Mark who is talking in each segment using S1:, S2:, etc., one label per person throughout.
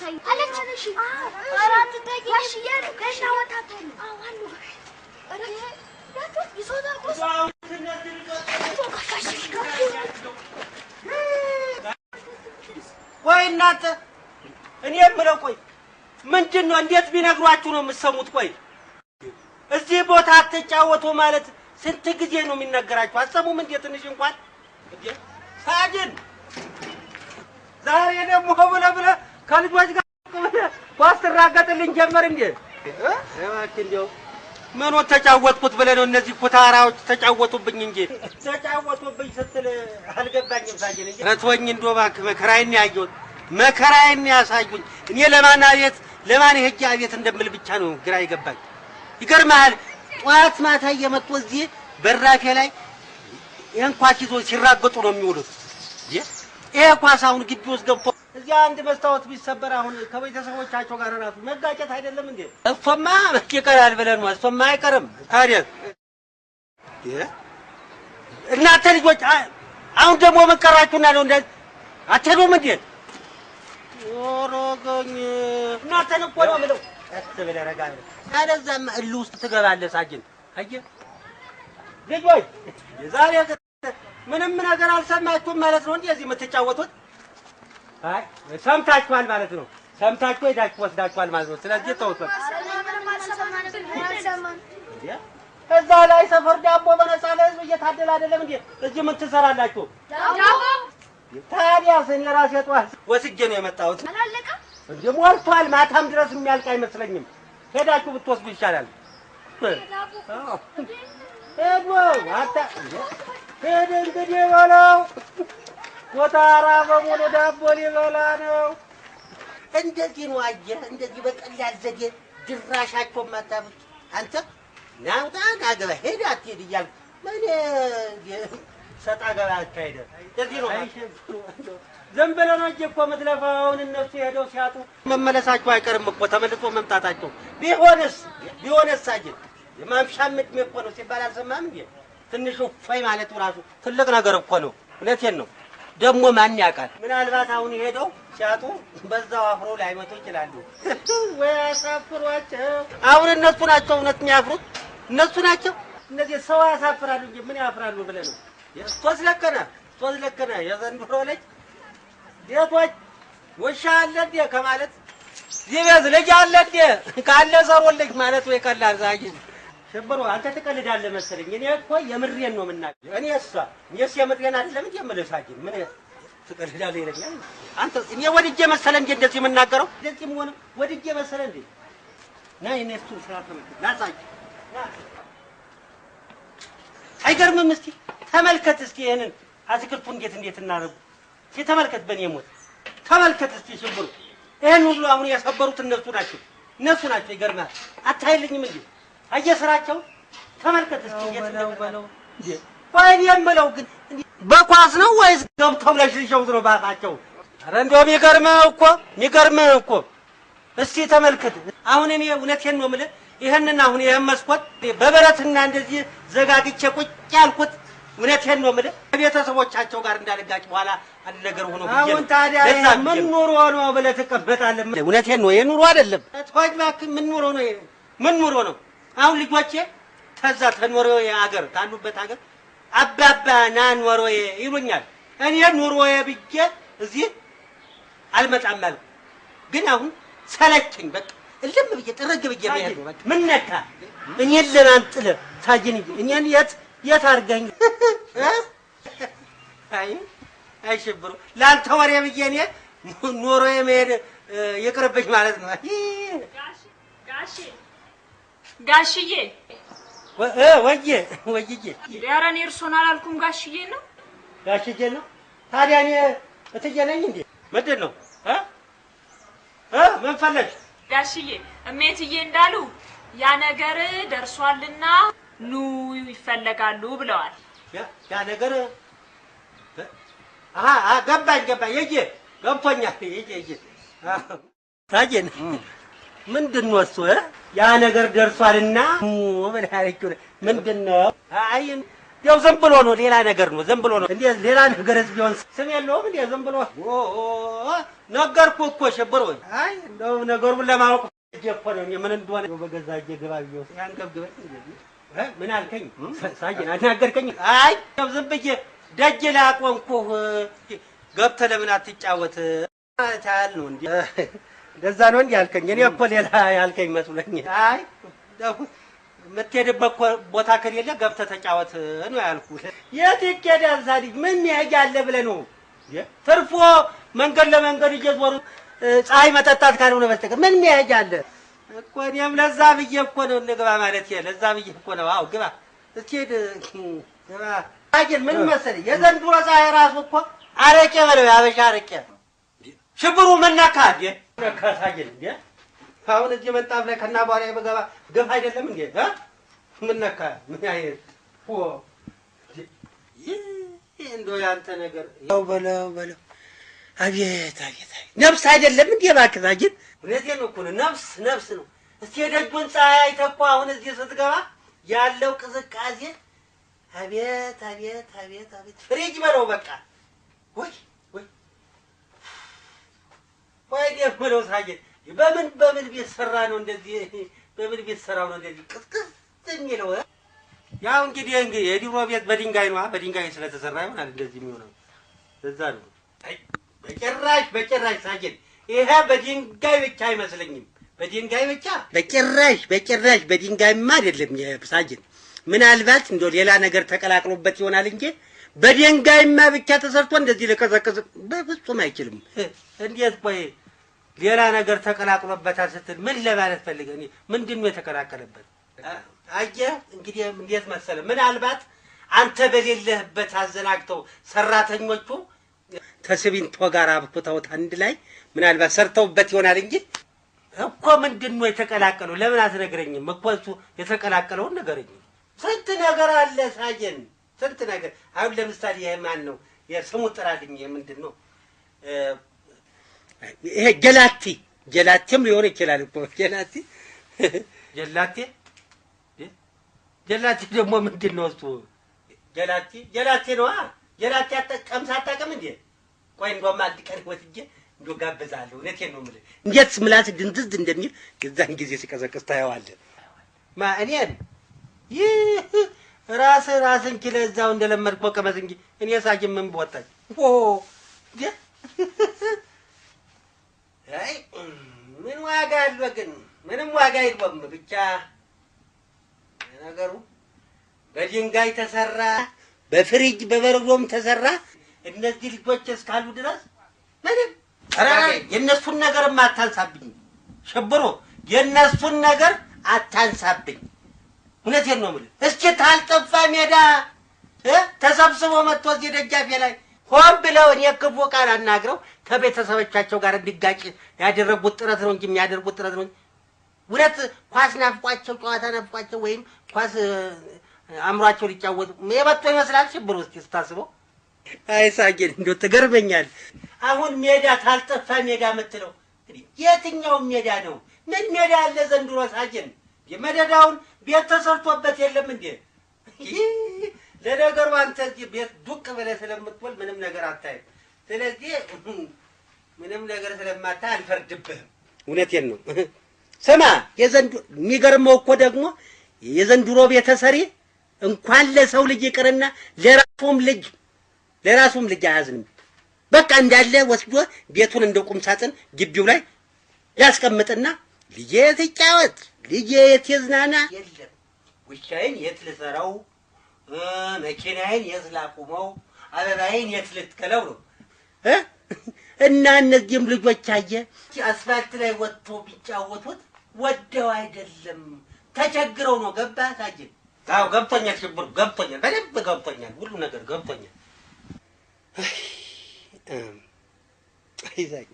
S1: አታይ አለች አራት ታቂሽ ያለ ከሻወታተሉ አዋሉ አረ ያቱ ይሶታል ቆስ
S2: ቆይ እናንተ እኔ የምለው ቆይ ምንድነው እንዴት ቢነግሯችሁ ነው የምትሰሙት? ቆይ እዚህ ቦታ አትጫወቱ ማለት ስንት ጊዜ ነው የሚነገራችሁ? አሰሙም እንዴ ትንሽ እንኳን እንዴ ሳጅን ዛሬ ደግሞ ብለ ከልጆች ጋር ኳስ ትራገጥልኝ ጀመር እንዴ? እባክህ እንደው ምን ተጫወትኩት ብለህ ነው? እነዚህ ኩታራዎች ተጫወቱብኝ እንጂ ተጫወቱብኝ ስትል አልገባኝም። ሳጅን እንጂ ረቶኝ እንደው እባክህ መከራዬን ያየሁት መከራዬን ያሳዩኝ። እኔ ለማን ሄጄ አቤት እንደምል ብቻ ነው ግራ ይገባኝ። ይገርምሃል ጧት ማታ እየመጡ እዚህ በራፌ ላይ ይሄን ኳስ ይዞ ሲራገጡ ነው የሚውሉት። ይሄ ኳስ አሁን ግቢ ውስጥ ገብቶ እዚያ አንድ መስታወት ቢሰበር አሁን ከቤተሰቦቻቸው ጋር ራሱ መጋጨት አይደለም እንዴ? እፎማ ይቀራል ብለን ነው። እፎማ አይቀርም ታዲያ። እናንተ ልጆች አሁን ደግሞ መቀራችሁና ነው እንዴ? አትሄዱም እንዴ? ኦሮጎኝ እናንተን እኮ ነው የምለው። አትበለ ረጋለ አለዛም እልህ ውስጥ ትገባለህ። ሳጅን አየህ ልጆች የዛሬ ምንም ነገር አልሰማችሁም ማለት ነው እንዴ እዚህ የምትጫወቱት? አይ ሰምታችኋል ማለት ነው። ሰምታችሁ ሄዳችሁ ወስዳችኋል ማለት ነው። ስለዚህ ተውት። እዛ ላይ ሰፈር ዳቦ በነፃ ለህዝብ እየታደለ አይደለም እንዴ? እዚህ ምን ትሰራላችሁ? ዳቦ ታዲያ እኔ ራሴ ጠዋት ወስጄ ነው የመጣሁት።
S1: አላለቀም
S2: እንዴ? ሞልቷል። ማታም ድረስ የሚያልቅ አይመስለኝም። ሄዳችሁ ብትወስዱ ይሻላል። ሄዶ አታ ሄደ እንግዲህ በለው ወታራ በሙሉ ዳቦ ሊበላ ነው። እንደዚህ ነው አየህ፣ እንደዚህ በቀላል ዘዴ ድራሻቸው ማታብት አንተ ናውጣ ናገባ ሄድ አትሄድ እያልክ ምን ሰጣ ገባ አካሄደ። እንደዚህ ነው ዝም ብለህ ነው እንጂ እኮ የምትለፋው። አሁን እነሱ ሄደው ሲያጡ መመለሳቸው አይቀርም እኮ ተመልሶ መምጣታቸው። ቢሆንስ አየህ የማምሻም ዕድሜ እኮ ነው ሲባል አልሰማህም እንዴ? ትንሽ እፎይ ማለቱ ራሱ ትልቅ ነገር እኮ ነው። እውነቴን ነው። ደግሞ ማን ያውቃል? ምናልባት አሁን ሄደው ሲያጡ በዛው አፍሮ ላይመጡ ይችላሉ። ወይ አሳፍሯቸው። አሁን እነሱ ናቸው እውነት የሚያፍሩት እነሱ ናቸው። እነዚህ ሰው ያሳፍራሉ እንጂ ምን ያፍራሉ ብለህ ነው? ሶስት ለከነ የዘንድሮ ልጅ ቤቶች ውሻ አለ እንዴ ከማለት ይበዝ ልጅ አለ እንዴ ካለ ዘሮልኝ ማለት ወይ ቀላል ዛጊ ሽብሩ አንተ ትቀልዳለህ መሰለኝ። እኔ እኮ የምሬን ነው የምናገር። እኔስ የምሬን አይደለም እንዴ የምልሳጅ ምን ትቀልዳለህ ይለኛል። አንተ እኔ ወድጄ መሰለ እንዴ እንደዚህ የምናገረው? እንደዚህ ሆነ ወድጄ መሰለ እንዴ? ናይ እኔስ ስራ ተመልከት አይገርምም? እስቲ ተመልከት እስቲ ይሄንን አትክልቱ እንዴት እናረጉ እስቲ ተመልከት። በእኔ ሞት ተመልከት እስቲ ሽብሩ ይሄን ሁሉ አሁን ያሰበሩት እነሱ ናቸው። ይገርማል። አታይልኝም እንዴ? አየስራቸው ተመልከት እስኪ እንዴት ነው እንዴ? ቆይ የምለው ግን በኳስ ነው ወይስ ገብተው ለሽልሽው ነው ባታቸው? አረ እንደው የሚገርምህ እኮ እስቲ ተመልከት። አሁን እኔ እውነቴን ነው የምልህ ይሄንን አሁን ይሄን መስኮት በበረትና እንደዚህ ዘጋግቼ ቁጭ ያልኩት እውነቴን ነው የምልህ ከቤተሰቦቻቸው ጋር እንዳልጋጭ በኋላ አንድ ነገር ሆኖ ብዬ አሁን ታዲያ ምን ኑሮ ነው ብለህ ትቀበጣለህ? እውነቴን ነው የኑሮ አይደለም ተዋጅ እባክህ ምን ኑሮ ነው? አሁን ልጆቼ ተዛ ተኖርዌ ሀገር ታሉበት ሀገር አባባ ና ኖርዌ ይሉኛል። እኔ ኖርዌ ብዬ እዚህ አልመጣም አልኩ። ግን አሁን ሰለቸኝ በቃ እልም ብዬ ጥርግ ብዬ መሄድ ነው በቃ። ምን ነካ እኔን ለማንጥል ታጅን እኔን የት አድርገኝ? አይ ሽብሩ ላንተ ወሬ ብዬ እኔ ኖርዌ መሄድ ይቅርብኝ ማለት ነው።
S3: ጋሽዬ
S2: ወይዬ
S3: ኧረ እኔ እርሶን አላልኩም ጋሽዬ ነው።
S2: ታዲያ እኔ እትዬ ነኝ እንዴ? ምንድን ነው ምን ፈለግሽ?
S3: ጋሽዬ እሜትዬ እንዳሉ ያ ነገር ደርሷልና ኑ ይፈለጋሉ ብለዋል።
S2: ያ ነገር ገባኝ ገብቶኛል። ታዲያ ምንድን ነው እሱ ያ ነገር ደርሷልና ወበል ያለችው ምንድነው? አይ ያው ዝም ብሎ ነው ሌላ ነገር ነው ዝም ብሎ ነው እንዴ ሌላ ነገርስ ቢሆን ስም የለውም እንዴ ዝም ብሎ ነገርኩህ እኮ ሽብሩ አይ እንደው ነገሩን ለማወቅ እኮ ነው ምን እንደሆነ በገዛ እጄ ግባ ብዬው ያንገብግበኝ ምን አልከኝ ሳጅን አናገርከኝ አይ ያው ዝም ብዬ ደጅ ላቆንኩህ ገብተህ ለምን አትጫወት ታል ነው እንዴ እንደዛ ነው እንዴ አልከኝ እኔ እኮ ሌላ ያልከኝ መስሎኝ አይ የምትሄድበት ቦታ ከሌለ ገብተህ ተጫወት ነው ያልኩህ የት ይኬዳል ሳዲቅ ምን ያያለ ብለህ ነው ትርፎ መንገድ ለመንገድ እየዞሩ ፀሐይ መጠጣት ካልሆነ በስተቀር ምን ያያለ እኮ እኔም ለዛ ብዬ እኮ ነው ልግባ ማለት ለዛ ብዬ እኮ ነው አዎ ግባ እስኪሄድ ግባ አጅን ምን መሰለኝ የዘንድሮ ፀሐይ ራሱ እኮ አረቄ በለው ያበሻ አረቄ ሽብሩ ምን ነካህ ነካሳጅን እንዴ አሁን እዚህ መንጣፍ ላይ ከና ባሪያ በገባ ገፍ አይደለም እንዴ ምን ነካ ምን አይነት እንደው ያንተ ነገር ያው በለው አቤት ነፍስ አይደለም እንዴ እባክህ አጅን እውነቴን ነው እኮ ነፍስ ነው እስቲ የደጁን ፀሐይ አይተህ እኮ አሁን እዚህ ስትገባ ያለው ቅዝቃዜ አቤት ፍሪጅ በለው በቃ ወይ ደግሞ ሳጅን በምን ቤት ሰራ ነው እንደዚህ በምን ቤት ሰራው ነው እንደዚህ ቅዝቅዝ የሚለው ያው እንግዲህ የድሮ ቤት በድንጋይ ነው በድንጋይ ስለተሰራ ይሆናል እንደዚህ የሚሆነው እዛ ነው አይ በጭራሽ ሳጅን ይሄ በድንጋይ ብቻ አይመስለኝም በድንጋይ ብቻ በጭራሽ በድንጋይማ አይደለም ሳጅን ምናልባት እንደው ሌላ ነገር ተቀላቅሎበት ይሆናል እንጂ በድንጋይማ ብቻ ተሰርቶ እንደዚህ ለቀዘቀዘ በፍጹም አይችልም እንዴት ቆይ ሌላ ነገር ተቀላቅሎበታል ስትል ምን ለማለት ፈልገህ እኔ ምንድነው የተቀላቀለበት አየህ እንግዲህ እንዴት መሰለህ ምናልባት አንተ በሌለህበት አዘናግተው ሰራተኞቹ ተስቢንቶ ጋር አብኩተውት አንድ ላይ ምናልባት ሰርተውበት ይሆናል እንጂ እኮ ምንድነው የተቀላቀለው ለምን አትነግረኝም እኮ እሱ የተቀላቀለውን ነገረኝ ስንት ነገር አለ ሳጀን ስንት ነገር አሁን ለምሳሌ ይሄ ማን ነው የስሙ ጥራልኝ ምንድነው ይሄ ጀላቲም ሊሆን ይችላል እኮ ጀላቲ ደግሞ ምንድነው እሱ ጀላቲ ነው ጀላቲ አጠቀምሳ አጣቀም እንዴ ቆይ እንደውም አንድ ቀን ወጥቼ እንደው ጋብዛለሁ እውነቴን ነው የምልህ እንዴት ምላስ ድንዝዝ እንደሚል የዛን ጊዜ ሲቀዘቅዝ ታየዋለህ እኔን ራስን ችለህ እዛው እንደለመድክ መቀመጥ እንጂ እኔ ሳጅን ምን በወጣኝ አይ ምን ዋጋ አለው ግን ምንም ዋጋ የለውም ብቻ ነገሩ በድንጋይ ተሰራ በፍሪጅ በበረዶም ተሰራ እነዚህ ልጆች እስካሉ ድረስ ምንም የነሱን ነገር አታንሳብኝ ሽብሩ የነሱን ነገር አታንሳብኝ እውነቴን ነው የምልህ እስኪ ታልጠፋ ሜዳ ተሰብስቦ መጥቶ እዚህ ደጃፌ ላይ ሆን ብለው እኔ ክፉ ቃል አናግረው ከቤተሰቦቻቸው ጋር እንዲጋጭ ያደረጉት ጥረት ነው እንጂ የሚያደርጉት ጥረት ነው እውነት ኳስ ናፍቋቸው ጨዋታ ናፍቋቸው ወይም ኳስ አምሯቸው ሊጫወቱ የመጡ ይመስላል ሽብሩ እስኪ ስታስበው አይ ሳጅን እንደው ትገርመኛል አሁን ሜዳ ታልጠፋ ሜዳ የምትለው የትኛው ሜዳ ነው ምን ሜዳ አለ ዘንድሮ ሳጅን የመደዳውን ቤት ተሰርቶበት የለም እንዴ ለነገሩ አንተ እዚህ ቤት ዱቅ ብለህ ስለምትወል ምንም ነገር አታይም ስለዚህ ምንም ነገር ስለማታይ አልፈርድብህም እውነቴን ነው ስማ የሚገርመው እኮ ደግሞ የዘንድሮ ቤተሰሪ እንኳን ለሰው ልጅ ይቅርና ለራሱም ልጅ አያዝንም በቃ እንዳለ ወስዶ ቤቱን እንደ ቁም ሳጥን ግቢው ላይ ያስቀምጥና ልጄ ትጫወት ልጄ የት ይዝናና የለም ውሻዬን የት ልሰራው መኪናዬን የት ላቁመው አበባዬን የት ልትከለው ነው እና እነዚህም ልጆች አየህ አስፋልት ላይ ወጥቶ ቢጫወቱት ወደው አይደለም ተቸግረው ነው ገባህ ሳጅን አዎ ገብቶኛል ሽብሩ ገብቶኛል በደንብ ገብቶኛል ሁሉ ነገር ገብቶኛል አይዛኝ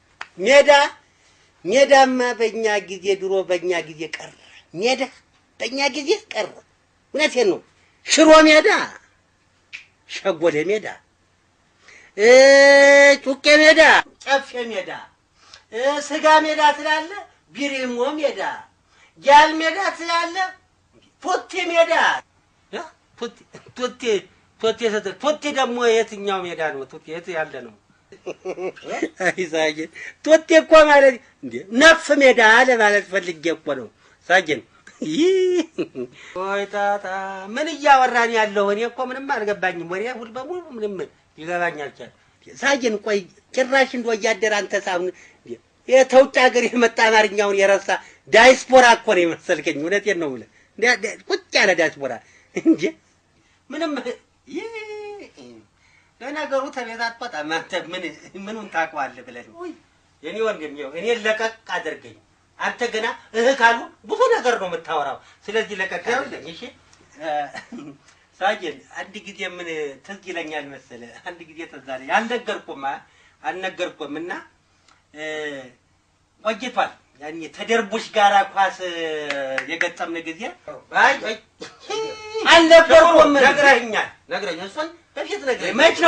S2: ሜዳማ በእኛ ጊዜ ድሮ በእኛ ጊዜ ቀረ ሜዳ በእኛ ጊዜ ቀረ እውነቴን ነው ሽሮ ሜዳ ሸጎሌ ሜዳ ጩቄ ሜዳ ጨፌ ሜዳ ስጋ ሜዳ ስላለ ቢሪሞ ሜዳ ጃል ሜዳ ስላለ ቱቲ ሜዳ ቱቲ ቶቴ ደግሞ የትኛው ሜዳ ነው? ቶቴ የት ያለ ነው? አይ ሳጅን ቶቴ እኮ ማለት እንዴ ነፍ ሜዳ አለ ማለት ፈልጌ እኮ ነው ሳጅን። ወይ ጣጣ ምን እያወራን ያለው? እኔ እኮ ምንም አልገባኝም። ወሬ ሁሉ በሙሉ ምንም ይገባኝ አልቻለም ሳጅን። ቆይ ጭራሽ እንደው እያደረ አንተ ሳሁን የተውጭ ሀገር የመጣ አማርኛውን የረሳ ዳይስፖራ እኮ ነው የመሰልከኝ። እውነቴን ነው የምልህ ቁጭ ያለ ዳይስፖራ እንጂ ምንም ለነገሩ ተቤት አትወጣም። አንተ ምኑን ታውቀዋለህ ብለህ ነው የኔ ወንድም። ይኸው እኔን ለቀቅ አድርገኝ። አንተ ገና ካሉ ብዙ ነገር ነው የምታወራው። ስለዚህ ለቀቅ አድርገኝ እሺ። ሳጅን አንድ ጊዜ ምን ትዝ ይለኛል መሰለህ? አንድ ጊዜ ትዝ አለኝ። አልነገርኩም እና ቆይቷል። ያኔ ተደርቡሽ ጋራ ኳስ የገጠምን ጊዜ አልነገርኩም። ነግረኸኛል እሱን በፊት ነግረኸኝ። መች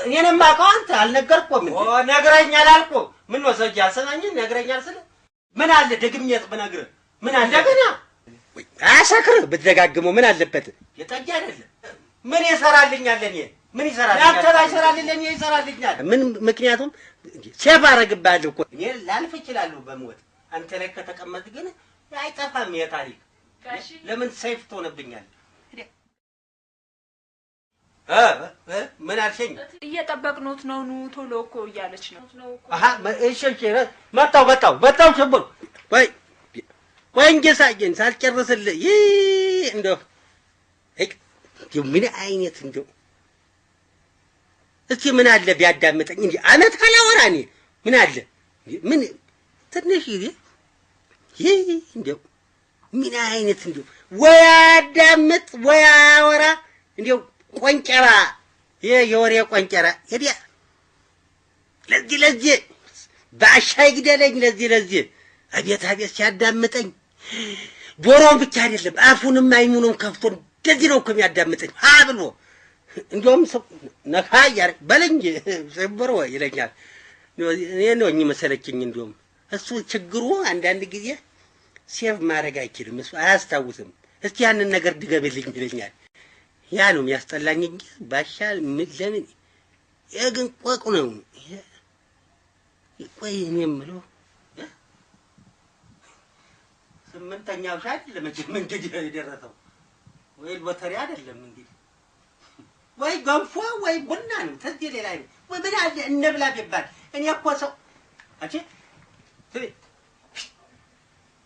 S2: እኔንም አውቀው አንተ አልነገርኩም። ነግረኸኛል አልኩህ። ምን ወሰጅ አሰማኝን ነግረኸኛል ስለ ምን አለ ደግሜት ብነግርህ ምን አለ እንደገና አያሰክርህ ብትደጋግመው ምን አለበት? የጠጅ አይደለም ምን ይሰራልኛል? እኔ ምን ይሰራልኛል? አንተ ባይሰራልኝ ለኔ ይሰራልኛል። ምን ምክንያቱም ሴፍ አደርግብሃለሁ እኮ እኔ ላልፍ እችላለሁ በሞት። አንተ ላይ ከተቀመጥ ግን አይጠፋም የታሪክ። ለምን ሰይፍ ትሆንብኛለህ? ምን አልሽኝ?
S3: እየጠበቅኖት ነው። ኑ ቶሎ እኮ እያለች ነው።
S2: አሃ እሺ መጣው ሽብሩ ቆይ እንጂ ሳጅን ሳልጨርስልህ እንደው ምን አይነት እንደው እስኪ ምን አለ ቢያዳምጠኝ እንጂ አመት አላወራ እኔ ምን አለ ምን ትንሽ ጊዜ እንደው ምን አይነት እንደው ወይ አዳምጥ ወይ አወራ እንደው ቆንጨራ የወሬ ቆንጨራ ሄዲያ ለዚህ ባሻይ ግደለኝ ለዚህ አቤት ሲያዳምጠኝ ጆሮውን ብቻ አይደለም አፉንም አይኑንም ከፍቶ እንደዚህ ነው እኮ የሚያዳምጠኝ ብሎ እንደውም ነካ ያር በለኝ ሰብሮ ይለኛል። እኔ ነው መሰለችኝ። እንደውም እሱ ችግሩ አንዳንድ ጊዜ ሴቭ ማድረግ አይችልም። እሱ አያስታውስም። እስቲ ያንን ነገር ድገምልኝ ይለኛል። ያ ነው የሚያስጠላኝ እንጂ ባሻ ለምን የግን ቆቁ ነው። ቆይ እኔ የምለው ስምንተኛው ሻት ለመቼም እንግዲህ የደረሰው ወይ ሎተሪ አይደለም እንግዲህ ወይ ገንፎ ወይ ቡና ነው። ተዚህ ሌላ ነው ወይ ምን አለ እንብላ ቢባል እኔ እኮ ሰው አንቺ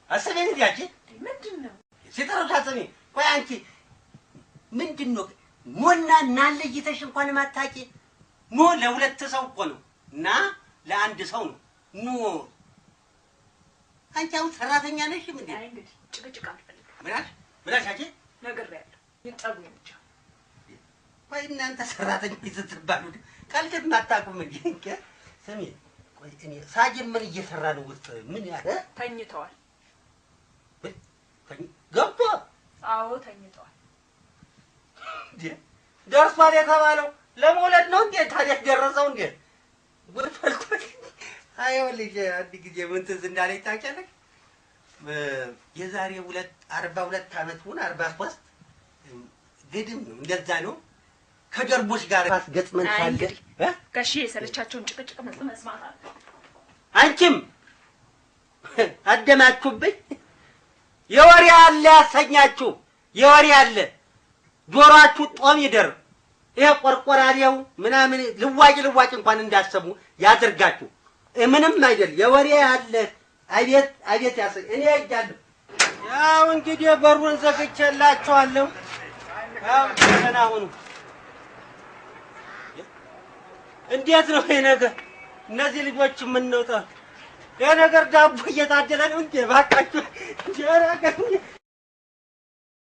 S2: አሰበኝ እንዴ
S3: ምንድነው
S2: ሲጠራው ታሰሚ ቆይ አንቺ ምንድነው ሞና እናለይተሽ እንኳን ማታቂ ሞ ለሁለት ሰው እኮ ነው እና ለአንድ ሰው ነው ኑ አንቺ አሁን ሰራተኛ ነሽ ምን
S3: አይ እንግዲህ ጭቅጭቅ አልፈልግም።
S2: ምናሽ አንቺ
S3: ነግሬያለሁ ይጠብቁ ብቻ
S2: ወይ እናንተ ሰራተኛ ይዘትባሉ ካልከት ማታቁም እንጂ ስሚ ቆይ እኔ ሳጅን ምን እየሰራ ነው ውስጥ ምን ያለ
S3: ተኝተዋል
S2: ገብቶ
S3: አዎ ተኝተዋል
S2: ደርሷል የተባለው ለመውለድ ነው እንዴ ታዲያ ደረሰው እንዴ ጉድ ፈልቶ አየው ልጅ አንድ ጊዜ ምን ትዝ እንዳለኝ ታውቂያለሽ የዛሬ 42 አመት ሆነ 43 ግድም ነው እንደዛ ነው ከደርቦሽ ጋር ገጥመን ሳለ
S3: ጋሺ የሰለቻቸውን ጭቅጭቅ መስማት አለ
S2: አንቺም አደማችሁብኝ የወሬ አለ ያሰኛችሁ የወሬ አለ ጆሮአችሁ ጦም ይደር ይሄ ቆርቆራሪው ምናምን ልዋጭ እንኳን እንዳሰሙ ያድርጋችሁ ምንም አይደል የወሬ አለ አቤት ያሰኝ እኔ እጃለሁ ያው እንግዲህ በሩን ዘግቼላችኋለሁ ያው ገና ሁኑ እንዴት ነው ይሄ ነገር እነዚህ ልጆች ምን ነው ይሄ ነገር ዳቦ እየታደለ ነው እንዴ ባካችሁ